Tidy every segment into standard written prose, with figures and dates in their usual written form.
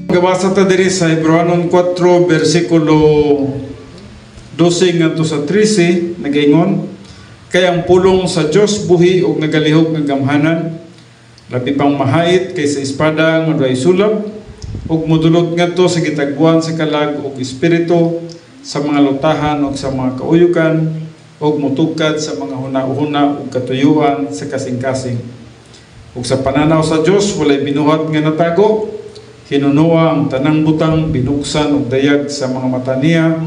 Gabasa ta diri sa Hebreanon 4 versikulo 12 ngadto sa 13 nagaingon, kay ang pulong sa Dios buhi ug nagalihok nga gamhanan, labi pang mahait kaysa espada nga duay sulab, ug modulot ngadto sa gitagwan sa kalag ug espiritu, sa mga lutahan ug sa mga kauyukan, ug mutugkad sa mga hunahuna ug katuyuan sa kasing-kasing. Ug sa pananaw sa Dios walay binuhat nga natago, hinunoa ang tanang butang, binuksan ug dayag sa mga mata niya,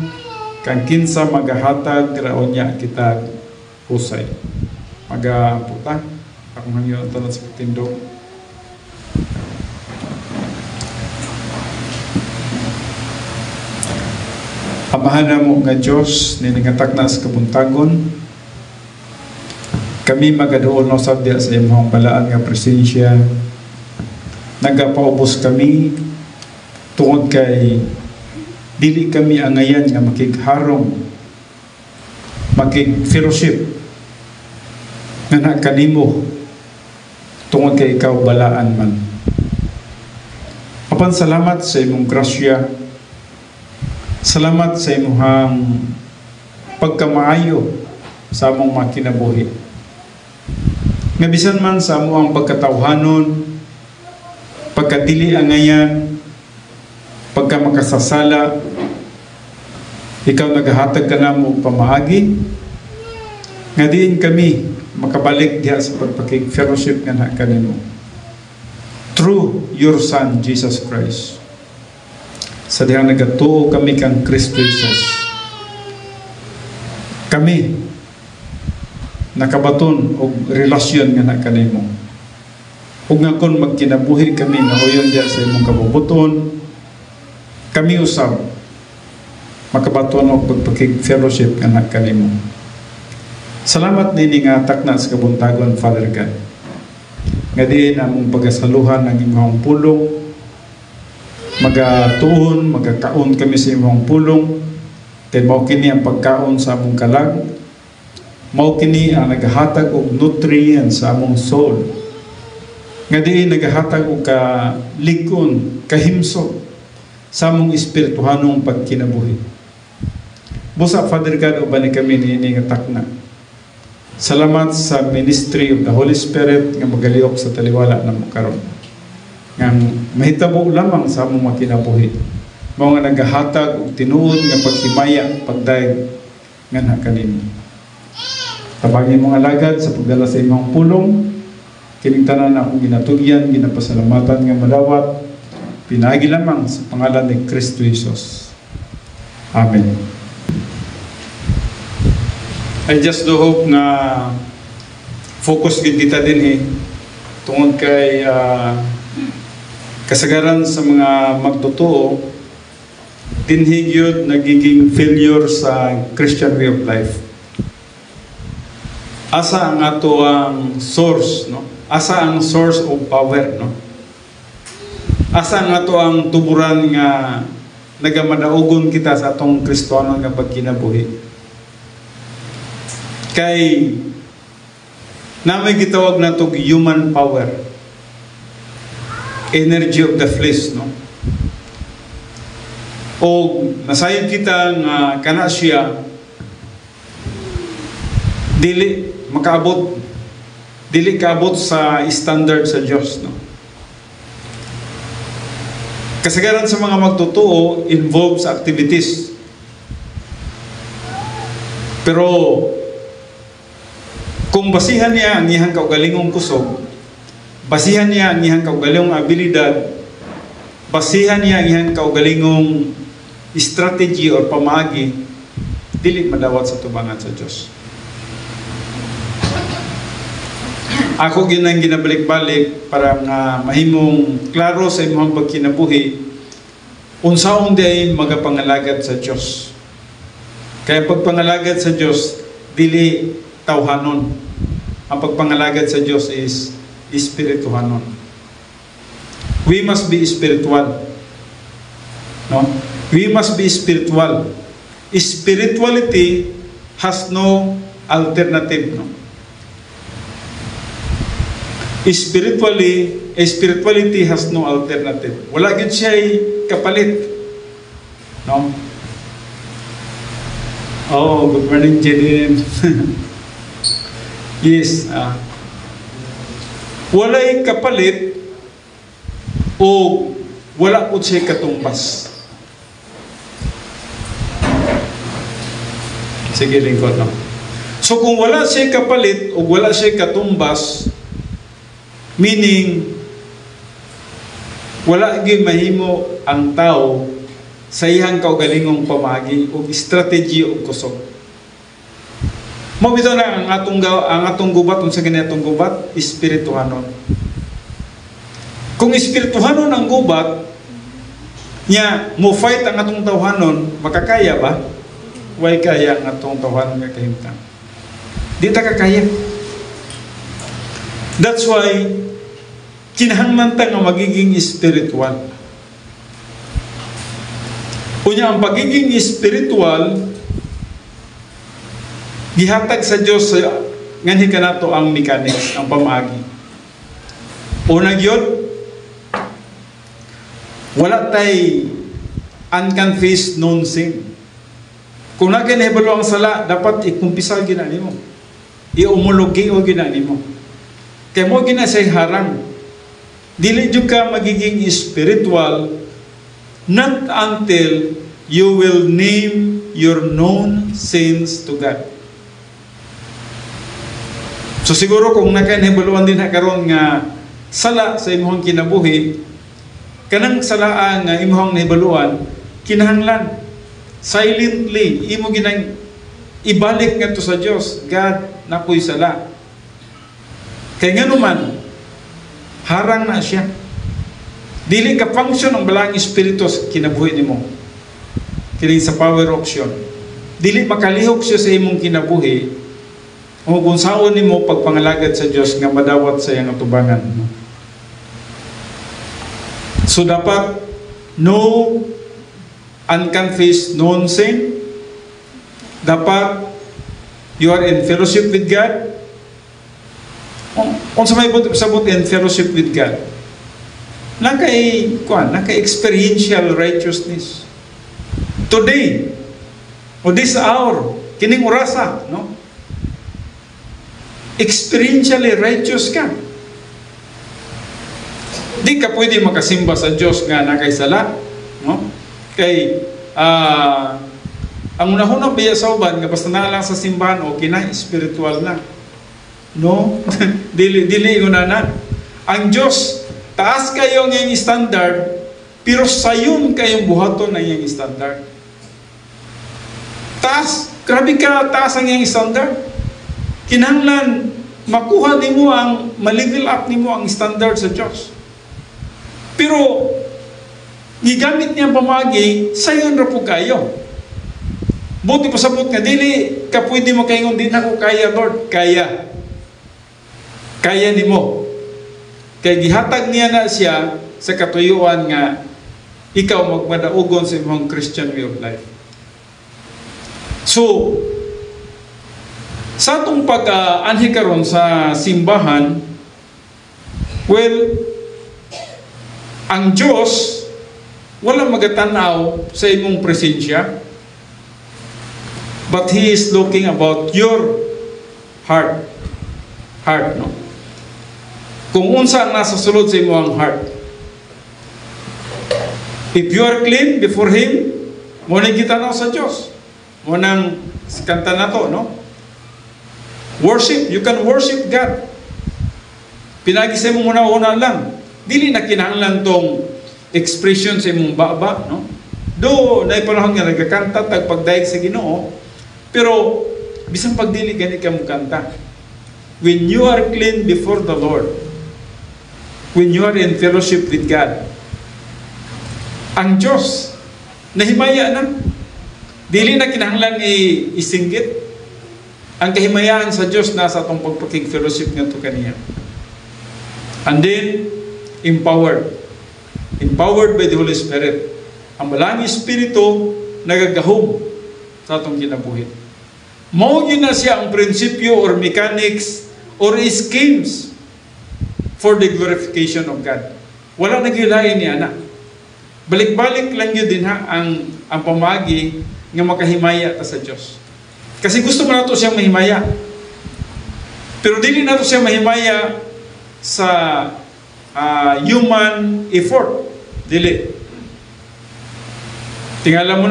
kang kinsa magahatag raon niya kita husay. Magaputa akong hangyo ang tanan sa tindog. Amahan na mo nga Diyos, niningatak na sa kabuntagon, kami magadoon no sabdiya sa imong balaan nga presensya. Nagapaubos kami tungod kay dili kami angayan nga makigharong, makig-fellowship nga nakanimo tungod kay ikaw balaan man. Apan salamat sa imong grasya, salamat sa imong pagkamaayo sa among makinabuhi. Nga bisan man sa among pagkatawhanon, pagkadili angayan, pagka makasasala, ikaw naghahatag ka na mo pamaagi, nga diin kami makabalik diha sa pagpakig-fellowship nga na kanimo. Through your Son, Jesus Christ. Sa dihang nagatuo kami kang Kristo Jesus. Kami nakabaton og relasyon nga na kanimo. Ug nga kon magkinabuhi kami na huyon diya sa imong kabubuton, kami usab makabaton og pagpakig-fellowship nga na kanimo. Salamat nini nga takna sa kabuntagon, Father God. Nga diin among pagasaluhan ang imong pulong, magatuon, magakaon kami sa imong pulong, kay mao kini ang pagkaon sa among kalag, mao kini ang naghatag og nutrients sa among soul, nga diin naghatag og kalikon, kahimsog sa among espirituhanong pagkinabuhi. Busa, Father God, uban ni kami nini nga takna. Salamat sa ministry of the Holy Spirit nga magalihok sa taliwala na mo karon. Nga mahitabo lamang sa among makinabuhi. Mao nga naghahatag og tinuod nga paghimaya, pagdayeg nga na kanimo. Tabangin mga alagad sa pagdala sa imong pulong, kining tanan na akong ginatugyan, ginapasalamatan nga madawat, pinagi lamang sa pangalan ni Kristo Jesus. Amen. I just do hope nga focus gid kita din tungod kay kasagaran sa mga magtotoo dinhi gyud nagiging failure sa Christian way of life. Asa ang ato ang source, no? Asa ang source of power, no? Asa ang ato ang tuburan nga nagamadaogon kita sa atong Kristiyano nga pagkinabuhi. Kay namay gitawag natog human power, energy of the flesh, no? O nasayod kita nga kana siya dili makaabot, dili kaabot sa standard sa Dios, no? Kasagaran sa mga magtotoo involves activities, pero kung basihan niya ang iyang kaugalingong kusog, basihan niya ang iyang kaugalingong abilidad, basihan niya ang iyang kaugalingong strategy or pamaagi, dili madawat sa tubangan sa Diyos. Ako ginang ginabalik-balik para nga mahimong klaro sa imong pagkinabuhi unsaon diay magapangalagad sa Diyos. Kaya pagpangalagad sa Diyos dili tawhanon. Ang pagpangalagad sa Diyos is espirituhanon. We must be spiritual. No? We must be spiritual. Spirituality has no alternative, no? Spirituality has no alternative. Wala gid siya kapalit. No? Oh, good morning, Jenny. Yes. Walay kapalit o wala po siya katumbas. Sige, lingkod lang. So kung wala siya kapalit o wala siya katumbas, meaning wala gyud mahimo ang tao sa iyang kaugalingong pamagi o strategy o kusog. Mao bitaw na ang atong gubat unsa gani atong gubat, espirituhanon. Kung espirituhanon ang gubat nya mo fight ang atong tawhanon, makakaya ba? Way kaya ang atong tawhanon nga kahimtang. Di ta kakaya. That's why kinahanglan ta nga magiging spiritual. Unya ang pagiging spiritual gihatag sa Dios nganhi kanato ang mechanics, ang pamaagi. Una gyud wala tay unconfessed known sin. Kung naginahibalo ang sala, dapat ikumpisal gina nimo. Iumulugi o gina nimo. Kaya mo gina say harang. Dili jud ka magiging spiritual not until you will name your known sins to God. So siguro kung nakahibaluan din karon nga sala sa imong kinabuhi, kanang salaan nga imong nahibaluan, kinahanglan silently imo ginang ibalik ngadto sa Dios. God, nakoy sala. Kay nganuman harang na siya. Dili ka function ang balang espiritu sa kinabuhi nimo. Kini sa power option. Dili makalihok siya sa imong kinabuhi o kung saan nimo pagpangalagad sa Dios nga madawat sa iyang atubangan. So dapat no unconfessed known sin. Dapat you are in fellowship with God. Kung sa may sabot in fellowship with God, naka-experiential righteousness. Today, o this hour, kining orasa, no? Experientially righteous ka. Di ka pwede makasimba sa Diyos nga nakaisala, no? Kay, ang unahunang biya sa uban, nga basta na lang sa simbahan, okay na, spiritual na. No? dili na. Ang Diyos, taas kayo ng iyong standard, pero sayon kayong buhaton na iyong standard. Taas, grabe ka, taas ang iyong standard. Kinahanglan, makuha nimo ang, ma-level up nimo ang standard sa Diyos. Pero, gigamit niya pamagi, sayon ra po kayo. Buti pasabot nga, dili ka pwede mo kayong din ako kaya, Lord. Kaya nimo. Kaya gihatag niya na siya sa katuyuan nga ikaw magmadaugon sa imong Christian way of life. So, sa atong pag-anhi karon sa simbahan, well, ang Diyos wala magatanaw sa imong presensya, but He is looking about your heart. Heart, no? Kung unsa ang nasa sulod sa imong heart. If you are clean before Him, mo na gitanaw sa Diyos. Mo nang kanta na to, no? Worship, you can worship God. Pinag-isip mo muna una lang. Dili na kinahanglan tong expression sa imong baba, no? Do, na ipanahon nga nagkakanta, tagpagdaig sa Ginoo. Pero, bisang pagdili gani ka mo kanta. When you are clean before the Lord, when you are in fellowship with God, ang Diyos, nahimaya na. Dili na kinahanglan isinggit. Ang kahimayaan sa Diyos nasa itong pagpakig-fellowship nga ito kaniya. And then, empowered. Empowered by the Holy Spirit. Ang malang Espiritu, nagagahom sa itong kinabuhi. Mao yun na siya ang prinsipyo or mechanics or schemes for the glorification of God. Wala nagyulayan niya na. Balik-balik lang yun din ang pamagi nga makahimaya ta sa Diyos. Kasi gusto mo na ito siyang mahimaya. Pero dili na ito siyang mahimaya sa human effort. Dili. Tingala mo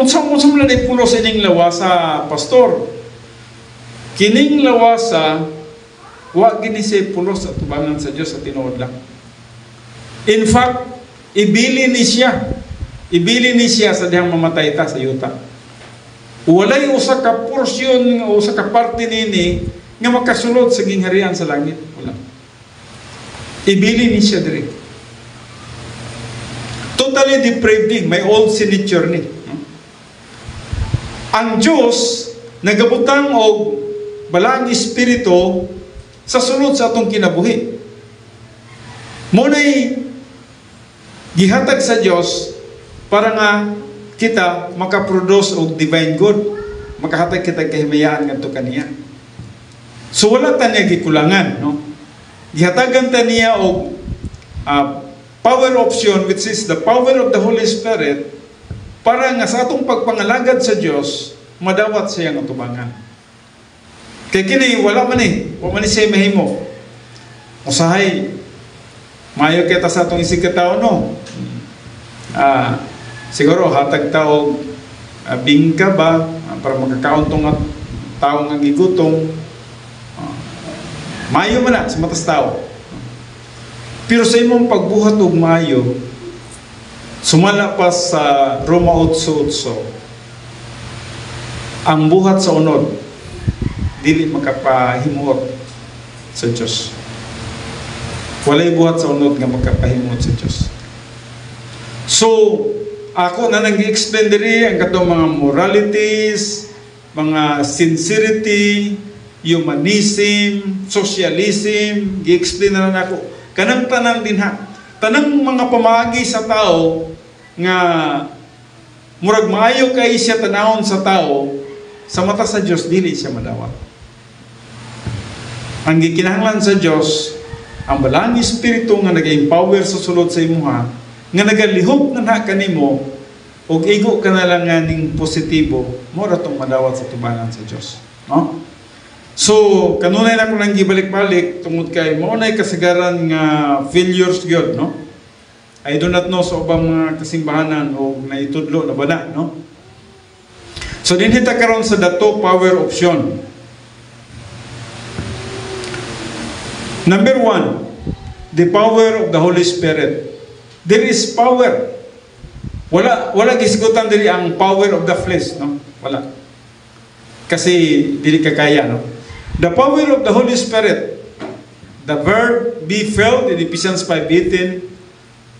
unsang mo na ipulo sa ining lawasa, pastor. Kining lawasa, wa gini siya pulo sa tubangan sa Diyos sa tinuod lang. In fact, ibili ni siya sa dihang mamatay ta sa yuta. Walay usa ka porsyon o usa ka parte nini nga makasulod sa gingharian sa langit. Wala. Ibili ni siya diri. Totally depraved, may old signature ni. Ang Diyos nagabutang og balang espiritu sa sulod sa atong kinabuhi. Muna'y gihatag sa Diyos para nga kita makaproduce og divine good, makahatag kita kahimayaan ngadto kaniya. So wala ta niya gikulangan, no? Gihatagan ta niya og power option, which is the power of the Holy Spirit, para nga sa atong pagpangalagad sa Diyos madawat siya ng tubangan. Kaya kini wala man siya mahimo. Usahay mayo kita sa atong isig katao, no? Siguro hatag tao bingka ba para makakaon tong tao nga gigutong. Mayo man na sa matas tao. Pero sa imong pagbuhat og mayo, sumala pa sa Roma 8:8, ang buhat sa unod dili makapahimuot sa Diyos. Walay buhat sa unod nga makapahimuot sa Diyos. So, ako na nag-explain diri ang katong mga moralities, mga sincerity, humanism, socialism, gi-explain na ako. Kanang tanan din tanang mga pamagi sa tao nga murag maayo kay siya tanawon sa tao, sa mata sa Diyos dili siya madawat. Ang gikinahanglan sa Diyos, ang balang espiritu nga nag-empower sa sulod sa imuha, nga nagalihok na kanimo og igo ka na lang nga ning positibo, mo ra tong madawat sa tubangan sa Diyos, no? So, kanunay na ko nang gibalik-balik tungod kay mao nay kasagaran nga failures gyud, no? I do not know sa ubang mga kasimbahanan o naitudlo na bana, no? So, dinhita karon sa dato power option. Number 1, the power of the Holy Spirit. There is power. Wala gisgutan diri ang power of the flesh, no? Wala. Kasi dili ka kaya, no? The power of the Holy Spirit, the verb be felt in Ephesians 5:18,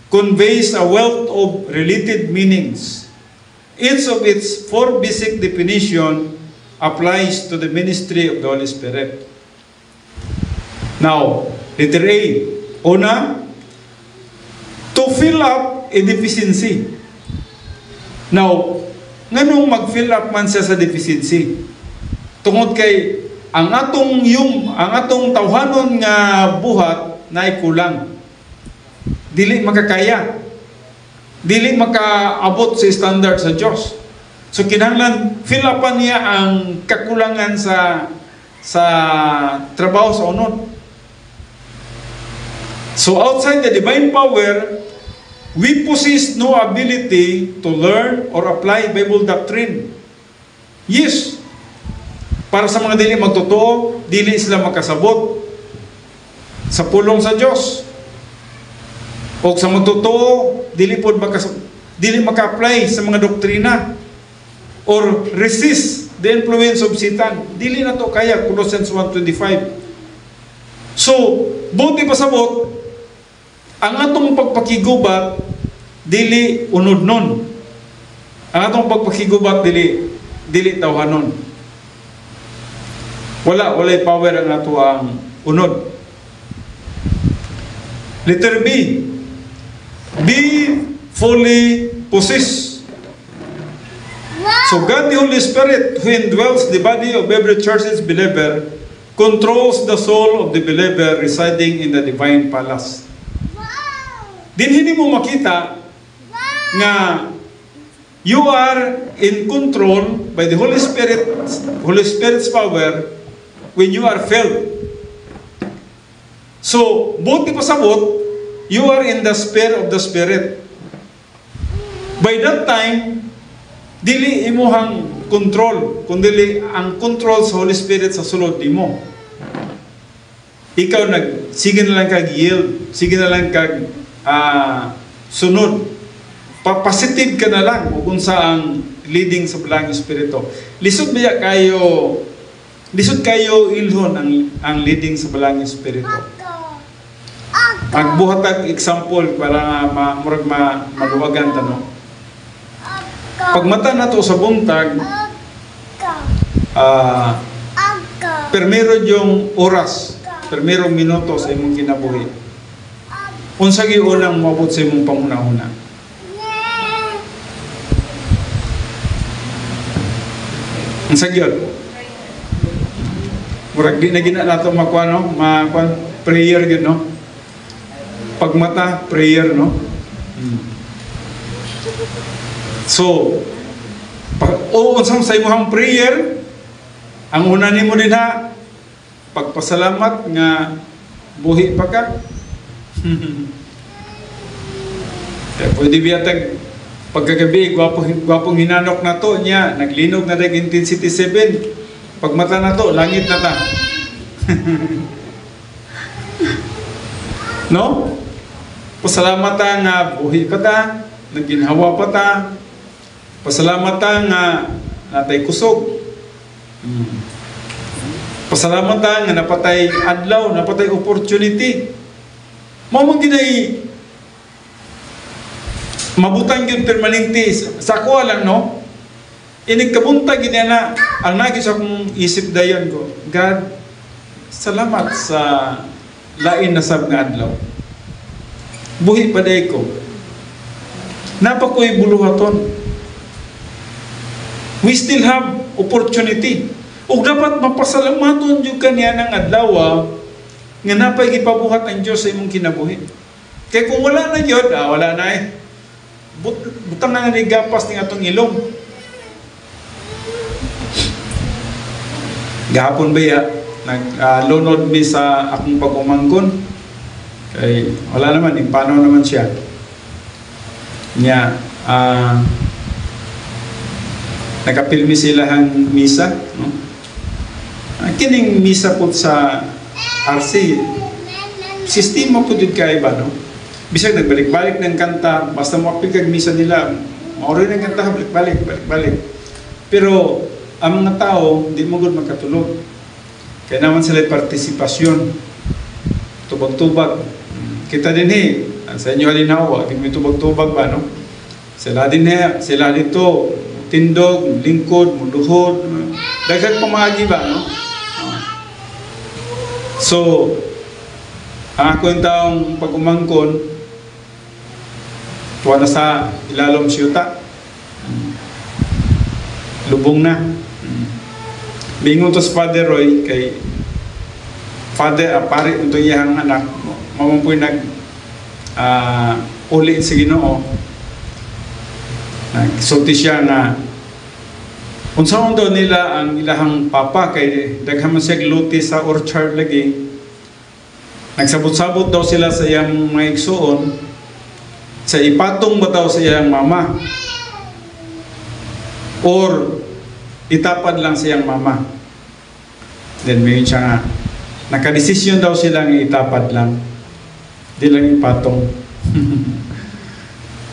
conveys a wealth of related meanings. Each of its 4 basic definition applies to the ministry of the Holy Spirit. Now, letter A. Una, to fill up a deficiency. Now, nganong mag-fill up man siya sa deficiency? Tungod kay ang atong tawhanon nga buhat na kulang. Dili makakaya. Dili makaabot sa standard sa Diyos. So kinahanglan fill upan niya ang kakulangan sa trabaho sa unod. So outside the divine power, we possess no ability to learn or apply Bible doctrine. Yes, para sa mga dili magtotoo, dili sila makasabot sa pulong sa Diyos. O sa magtotoo, dili maka-apply sa mga doktrina or resist the influence of Satan. Dili na to kaya, Colossians 1:25. So, buti pasabot, ang atong pagpakigubat dili unod nun. Ang atong pagpakigubat dili tawhanon. Walay power ang ato ang unod. Letter B. Be fully possessed. So God the Holy Spirit, who indwells the body of every church's believer, controls the soul of the believer residing in the divine palace. Hindi mo makita nga you are in control by the Holy Spirit's power when you are filled. So, buti pasabot, you are in the sphere of the Spirit. By that time, dili imuhang control, kundi ang control sa Holy Spirit sa sulod mo. Ikaw sige na lang kag yield, sige na lang kag sunod. Positive ka na lang kung saan leading sa Balang Espiritu. Lisod kayo ilhon ang leading sa Balang Espiritu. Magbuhat ang example para maluwagan tanong. Pag mata na to sa buntag, permero yung oras, permero minuto sa imong kinabuhi. Unsagi unang mabot sa imong panguna-una. Unsagi yun. Murag di na gina nato prayer yun, no? Pag mata, prayer, no? So, unsang sa imong prayer, ang una nimo din pagpasalamat nga buhi pa ka. Kaya pwede biyatag pagkagabi, gwapong hinanok na to niya, naglinog na dag intensity 7. Pagmata na to, langit na ta. No? Pasalamatan nga buhi pa ta, nagginhawa pa ta, pasalamatan nga natay kusog. Pasalamatan nga napatay adlaw, napatay opportunity. Mao ginay mabutang yun permanente sa ako lang, no? Inigkabuntag yun na ang nagis akong isip dayon ko, God, salamat sa lain na sab nga adlaw. Buhi pa day ko. Napakoy buluhaton. We still have opportunity. Ug dapat mapasalamaton jud kaniya ng adlaw nga napay gipabuhat ang Dios sa imong kinabuhi. Kay kung wala na yun, wala na eh. Butang na ni gapas ning atong ilong. Gahapon ba ya naglunod mi sa akong pag-umangkon. Kay wala naman, paano naman siya. Nya nakapilmi sila hang misa, no? Kining misa po sa RC sistema po din kay ba, no? Bisag nagbalik-balik ng kanta, basta mapil kag misa nila, mauro ng kanta, balik-balik. Pero ang mga tao hindi mo gud makatulog. Kaya naman sila partisipasyon, tubag-tubag. Kita din sa inyo halinawa, hindi mo tubag-tubag ba, no? Sila din sila dito, tindog, lingkod, muluhod, dagdag pamagi ba, no? So, ang ako yung taong pag-umangkon, tuwa na sa ilalom siyuta. Lubong na. Bingon to sa Father Roy, kay Father, pare ito iyang anak, mamampoy uli sa Ginoo. Nagsulti siya na unsaon daw nila ang ilahang papa, kay daghan man siya gluti sa orchard lagi. Nagsabot-sabot daw sila sa iyang mga igsuon, sa ipatong ba daw sa iyang mama or itapad lang sa iyang mama. Then mayon siya nga nakadesisyon daw sila nga itapad lang, di lang ipatong.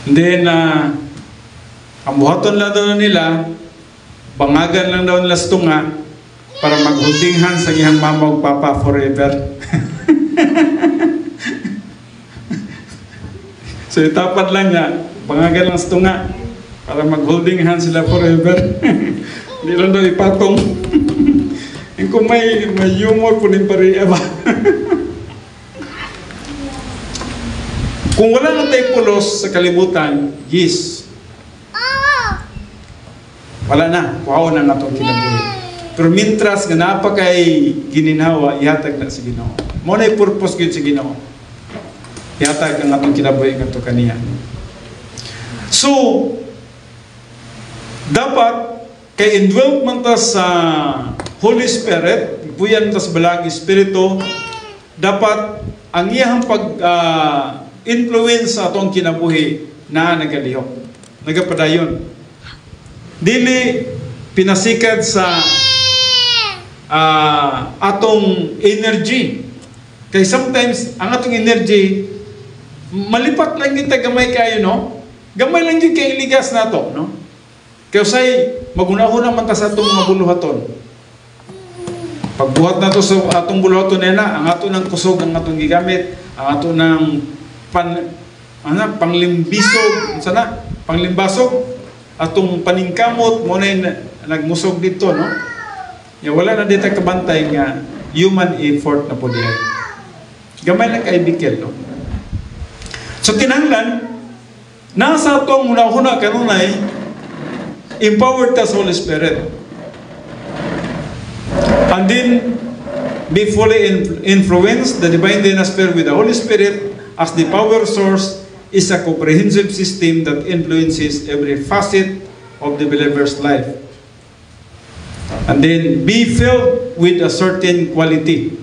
Then ang buhaton lang daw nila, bangagan lang daw nila sa tunga para maghudinghan sa iyang mama ug papa forever. So itapad lang niya, bangagan lang sa tunga para mag-holding hands sila forever. Hindi lang daw ipatong. Yung kung may humor po rin pari ba? Kung wala na tayo pulos sa kalibutan, yes. Wala na, kuhaw na nga itong kinabuhi. Pero mintras nga napa kay gininhawa, ihatag na sa Ginoo. Mo na purpose gyud sa Ginoo. Ihatag ang atong kinabuhi ngadto kaniya. So dapat kay indwelt man ta sa Holy Spirit, buyan ta sa Balang Espiritu, dapat ang iyang influence sa atong kinabuhi na nagalihok, nagapadayon. Dili pinasikad sa atong energy. Kay sometimes ang atong energy malipat lang kita gamay kayo, no? Gamay lang yung kay ligas nato, no? Kaya say magunahon naman ta sa atong mga buluhaton. Pagbuhat na to sa atong buluhaton nila, ang ato ng kusog ang atong gigamit, ang ato ng panglimbisog, sana panglimbasog, atong paningkamot mo na nagmusog dito, no? Ya wala na dito kabantay nga human effort na po diyan. Gamay lang kay bikil, no? So kinahanglan nasa atong hunahuna kanunay empowered ta sa Holy Spirit. And then be fully influenced the divine dynasty with the Holy Spirit as the power source is a comprehensive system that influences every facet of the believer's life. And then be filled with a certain quality.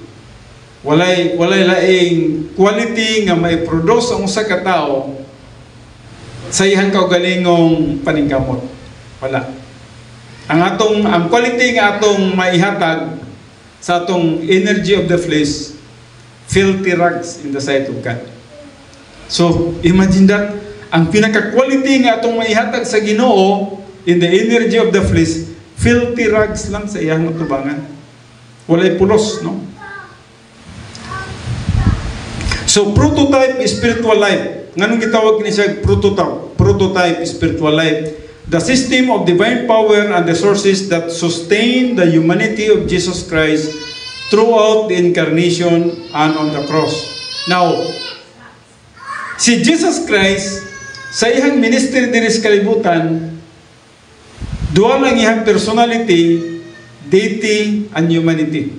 Walay laing quality nga may produce ang usa ka tawo sa iyang kaugalingong paningkamot. Wala. Ang quality nga atong maihatag sa atong energy of the flesh, filthy rags in the sight of God. So, imagine that, ang pinaka-quality nga atong maihatag sa Ginoo in the energy of the flesh, filthy rags lang sa iyang tubangan. Walay pulos, no? So, prototype spiritual life. Nganong gitawag ni siya prototype spiritual life? The system of divine power and the sources that sustain the humanity of Jesus Christ throughout the incarnation and on the cross. Now, si Jesus Christ, sa iyang ministry diri sa kalibutan, duha lang iyang personality, deity and humanity.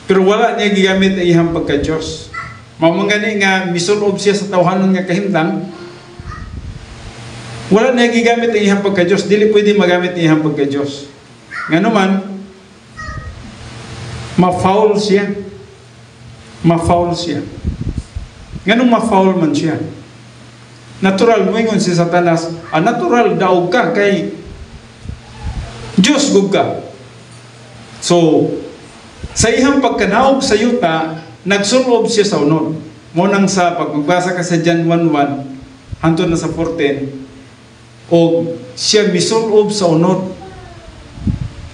Pero wala niya gigamit ang iyang pagka-Diyos. Mamangani nga misulob siya sa tawhanon nga kahimtang, wala niya gigamit ang iyang pagka-Diyos. Dili pwede magamit ang iyang pagka-Diyos. Nga naman, ma-foul siya. Ma-foul siya. Nga nung ma-foul man siya. Natural mo ingon si Satanas, natural daog ka kay Diyos gug ka. So, sa iyang pagkanaog sa yuta, nagsulob siya sa unod. Munang sa pagbasa ka sa John 1:1 hangtod na sa 14, o siya misulob sa unod.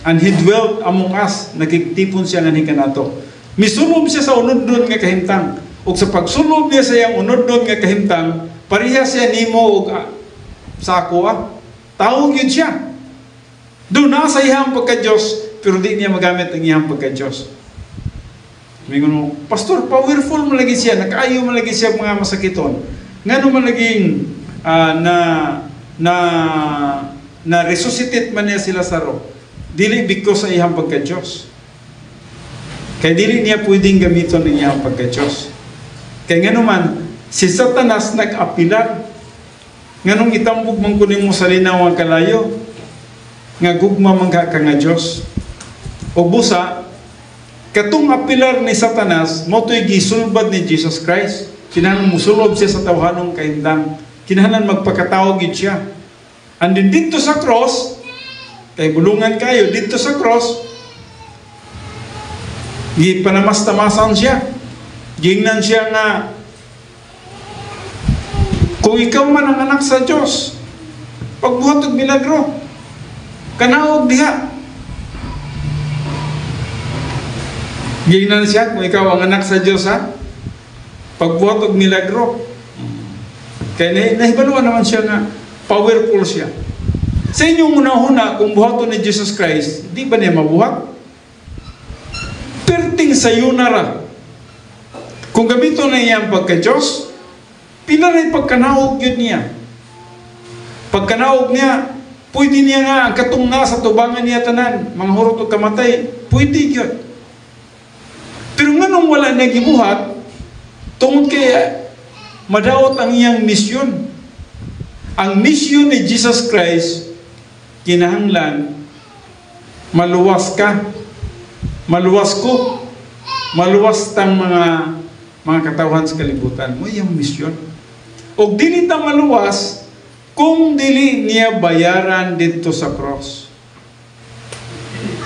And he dwelt among us, nagigtipon siya nga ni kanato. Misulob siya sa unod doon nga kahimtang. O sa pagsulob niya sa iyang unod doon nga kahimtang, pareha siya nimo og sa ako tawag yun siya. Doon na sa iyang pagka-Diyos, pero di niya magamit ang iyang pagka-Diyos. Mingon mo, Pastor, powerful mo lagi siya, nakaayo mo lagi siya mga masakiton. Nga naman naging na resuscitate man niya si Lazaro, dili because sa iyang pagka-Diyos. Kaya dili niya pwedeng gamiton ng iyang pagka-Diyos. Kaya nga naman, si Satanas nag-apilar. Nga nung itambog man kunin mo sa linaw ang kalayo, nga gugma man ka nga Diyos. O busa, katong apilar ni Satanas, mo to'y gisulbad ni Jesus Christ. Kinahanglan musulob siya sa tawhanong kahimtang. Kinahanglan magpakatawag yun siya. And then dito sa cross, kay bulungan kayo, dito sa cross, gipanamastamasan siya. Gingnan siya nga, kung ikaw man ang anak sa Diyos, pagbuhat og milagro, kanaog diha. Gingnan siya, kung ikaw ang anak sa Diyos, ha? Pagbuhat og milagro. Kaya nahibaluan naman siya nga, powerful siya. Sa inyong una-una, kung buhaton ni Jesus Christ, di ba niya mabuhat? Perting sayo na ra. Kung gamito na iyang pagka-Diyos, pila na yung pagkanaog yun niya. Pagkanaog niya, Pwede niya nga ang katong sa tubangan niya tanan, mga hurot o kamatay, pwede yun. Pero nga nung wala na gibuhat, tungod kaya madaot ang iyang misyon. Ang misyon ni Jesus Christ, kinahanglan, maluwas ka, maluwas ko, maluwas tang mga katawhan sa kalibutan mo, yung misyon. O dili ta maluwas, kung dili niya bayaran dito sa cross.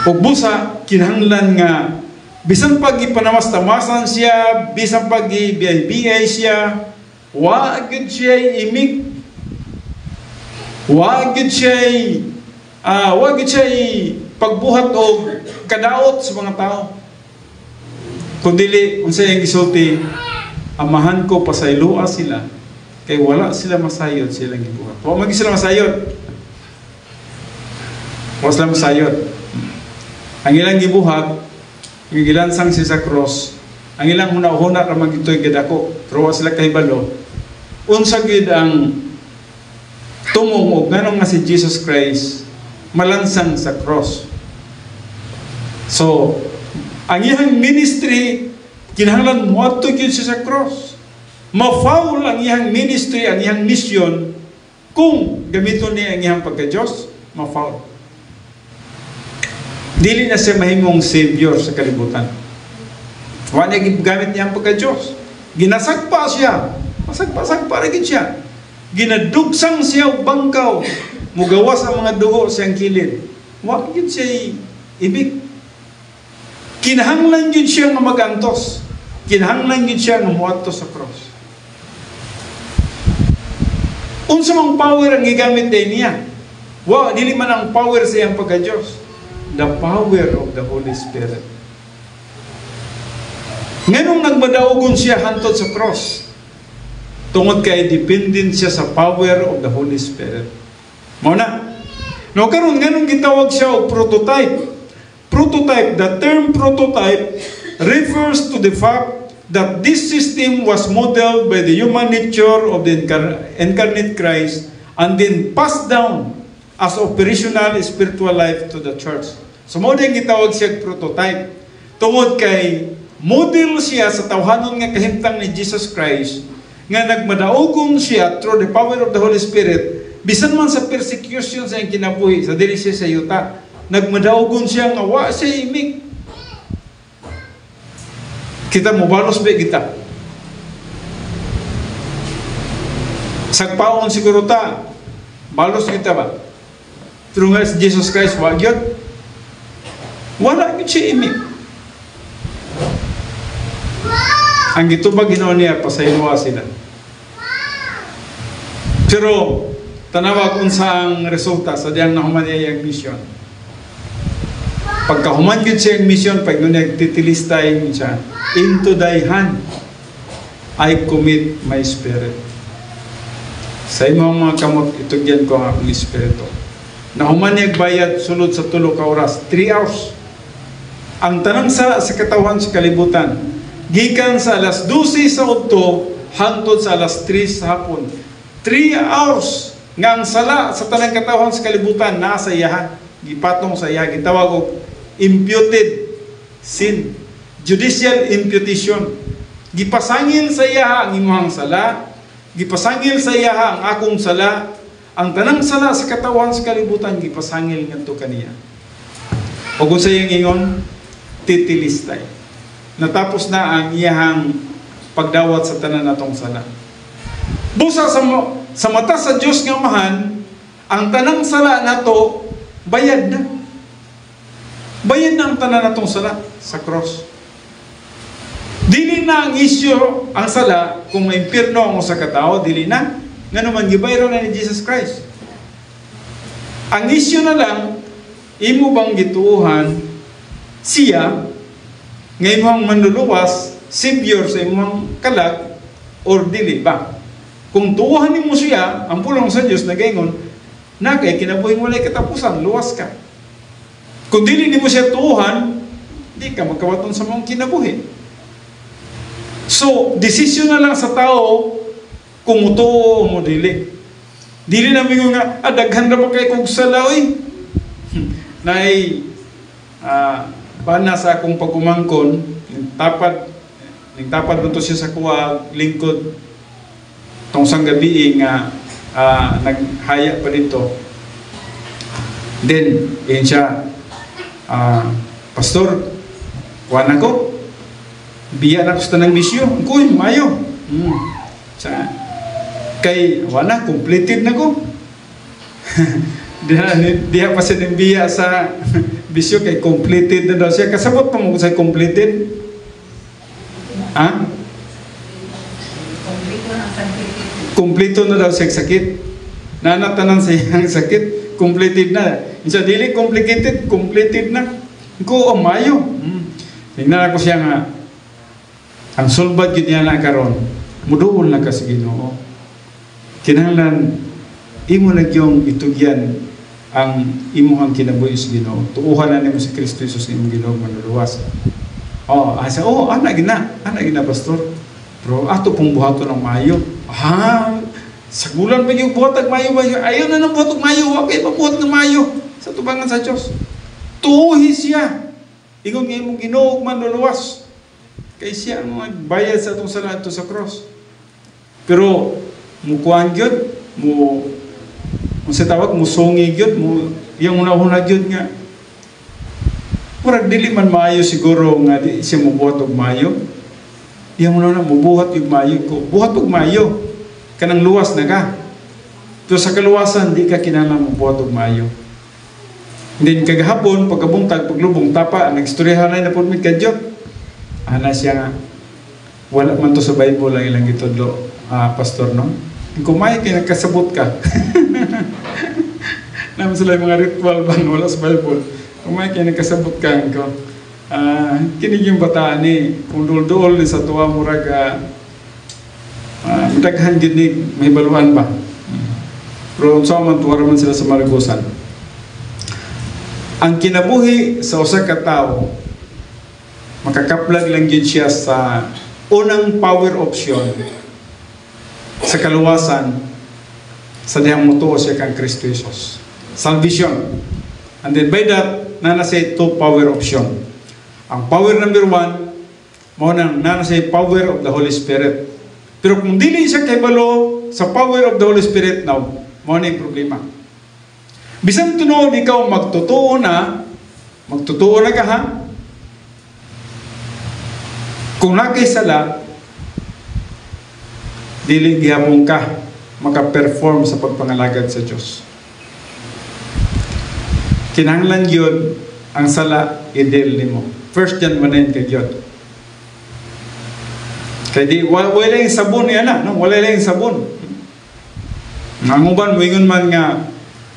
O busa, kinahanglan nga, bisan pag ipanamastamasan siya, bisan pag ibiyay siya, wagid siya imig, wagid siya pagbuhat o kadaot sa mga tao. Kundili, kung sa'yang gisulti, amahan ko pasayloa sila, kay wala sila masayod silang gibuhat. Huwag magi sila masayod. Huwag sila masayod. Ang ilang gibuhat, yung gilansang siya sa cross, ang ilang huna-huna ramang ito'y gadako, pero sila kahibalo, unsagid ang tumungog, ganong nga si Jesus Christ, malansang sa cross. So, ang iyang ministry, kinahanglan muadto gyud siya sa cross. Ma-foul ang iyang ministry, ang iyang mission, kung gamiton niya ang iyang pagka-Diyos, ma-foul. Dili na siya mahimong savior sa kalibutan. Wala gamit niya ang pagka-Diyos. Ginasagpa siya. Masagpa rin siya. Ginadugsang siya o bangkaw. Mugawas ang mga dugo siyang kilid. Wala yun siya ibig. Kinahanglan yun siya nga magantos. Kinahanglan yun siya nga muadto sa cross. Unsa mang power ang gigamit din niya? Wow, dili man ang power sa iyang pagka-Diyos. The power of the Holy Spirit. Nganong nagmadaugon siya hantod sa cross? Tungod kay dependent siya sa power of the Holy Spirit. Mao na. No karon nganong gitawag siya og prototype? Prototype, the term prototype refers to the fact that this system was modeled by the human nature of the incarnate Christ and then passed down as operational spiritual life to the church. So mo din gitawag siya prototype. Tungod kay model siya sa tawhanon nga kahimtang ni Jesus Christ nga nagmadaugon siya through the power of the Holy Spirit bisan man sa persecution sa iyang kinabuhi sa dili siya sa yuta, nagmadaugon siya nga wa siya imig. Kita mo balos ba kita? Sagpaon siguro ta, balos kita ba? Pero nga si Jesus Christ, wag yun. Wala yun siya imig. Ang gitubag ginawa niya, pasayloa sila. Pero, tanawa kung saang resulta sa diyang nahuman niya yung mission. Pagkahuman yun siya yung mission, pag yun nagtitilistay siya, into thy hand, I commit my spirit. Sa imong mga kamot, itugyan ko ang akong espiritu. Nahuman niya bayad, sulod sa 3 ka oras, 3 hours. Ang tanang sala sa katawan sa kalibutan, gikan sa alas 12 sa udto, hangtod sa alas 3 sa hapon. 3 hours nga ang sala sa tanang katawan sa kalibutan, nasa iyahan, gipatong sa iyahan, gitawag og imputed sin, judicial imputation. Gipasangil sa iyaha ang imong sala, gipasangil sa iyaha ang akong sala, ang tanang sala sa katawan sa kalibutan, gipasangil ngadto kaniya. O kung sa iyang ingon, titilistay. Natapos na ang iyahang pagdawat sa tanan natong sala. Busa sa mata sa Diyos nga Amahan, ang tanang sala nato bayad na. Bayad na ang tanan natong sala sa cross. Dili na ang isyo ang sala kung may impyerno ang usa ka tawo, dili na. Nga naman gibayro na ni Jesus Christ. Ang isyo na lang, imo bang gituuhan siya nga imong manluluwas, savior sa imong kalag, or dili ba? Kung tuuhan nimo siya, ang pulong sa Dios nagaingon, na kay kinabuhing walay katapusan, luwas ka. Kung dili nimo siya tuuhan, di ka magkawaton sa mong kinabuhi. So, desisyon na lang sa tao kung mutuo o mo dili. Dili na mingo nga, daghan na ba kay kong sala, oy? Nay, bana sa akong pagkumangkon, nagtapad mo to siya sa kuwa, lingkod, tong sang gabi nga, naghaya pa dito. Then, yun siya, Pastor, wala ko, biya na ko sa tanang bisyo, kuy, mayo. Kay wala, completed na ko. Diha pa siya ng biya sa bisyo, kay completed na daw siya. Kasabot pa mo sa completed? Kompleto na daw siya sakit. Nanatanan sa iyang sakit, completed na. Isa dili complicated, completed na. Ko mayo. Tingnan ako siya nga, ang sulbad yun niya na karon, muduol na ka sa Ginoo. Kinahanglan imo lang yung itugyan ang imuhang kinabuhi sa Ginoo. Tuuhan na nimo si Kristo Jesus imong Ginoo manluluwas. Ana gina pastor. Pero ato pong buhaton ng mayo. Sa gulan pa yung buhat ng mayo. Ayaw na ng buhat ng mayo. Okay, pabuhat ng mayo. Sa tubangan sa Diyos. Tuuhi siya. Ingon nga imong Ginoo manluluwas. Kay siya ang magbayad sa itong sala ito sa cross. Pero mukuhan yun, sa tawag, musungig yun, yung una-una yun nga. Murag dili man maayo siguro nga di siya mubuhat og maayo. Yung una-una, mubuhat yung maayo ko. Buhat og maayo. Kanang luwas na ka. Pero sa kaluwasan, di ka kinahanglan mubuhat og maayo. Then kagahapon, pagkabuntag, paglubong tapa, nagstoryahan na po may kadyot. Ana siya nga, wala man to sa Bible lang ilang itudlo, pastor, no? Kung may kinakasabot ka, naman sila yung mga ritual bang wala sa Bible, kung may kinakasabot ka, kinig yung bataan kung dul-dul sa tuwa murag, daghan ginig, may baluhan ba? Pero sa man tuwa man sila sa Maragusan. Ang kinabuhi sa usa ka tawo, makakaplag lang yun siya sa unang power option sa kaluwasan sa dihang mutuo siya kang Kristo Jesus. Salvation. And then by that, nanasay two power option. Ang power number 1, mo nang nanasay power of the Holy Spirit. Pero kung dili siya kaybalo sa power of the Holy Spirit, now, mo na yung problema. Bisan tunood ikaw magtotoo na ka ha? Kung nakisala, dili gihapon ka maka-perform sa pagpangalagad sa Diyos. Kinahanglan yun ang sala idil nimo. 1 John 1:9 kay yun. Kaya di, wala yung sabon yan no? Wala yung sabon. Nanguban, wingon man nga,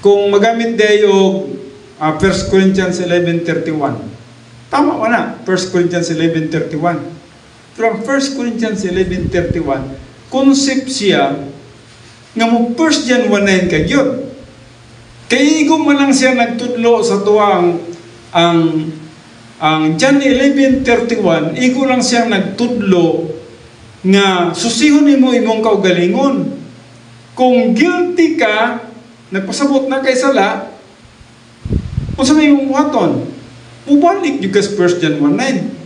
kung magamit dayo 1 Corinthians 11:31, tama mo na, 1 Corinthians 11:31. Pero 1 Corinthians 11:31, concept siya nga mo 1 John 1:9 kay yun. Kaya igong man lang siya nagtudlo sa tuwang ang John 11:31, igo lang siya nagtudlo nga susihon mo imong kaugalingon. Kung guilty ka, nagpasabot na kay sala, kung sa may imong buhaton, mubalik yung kas 1 John 1:9.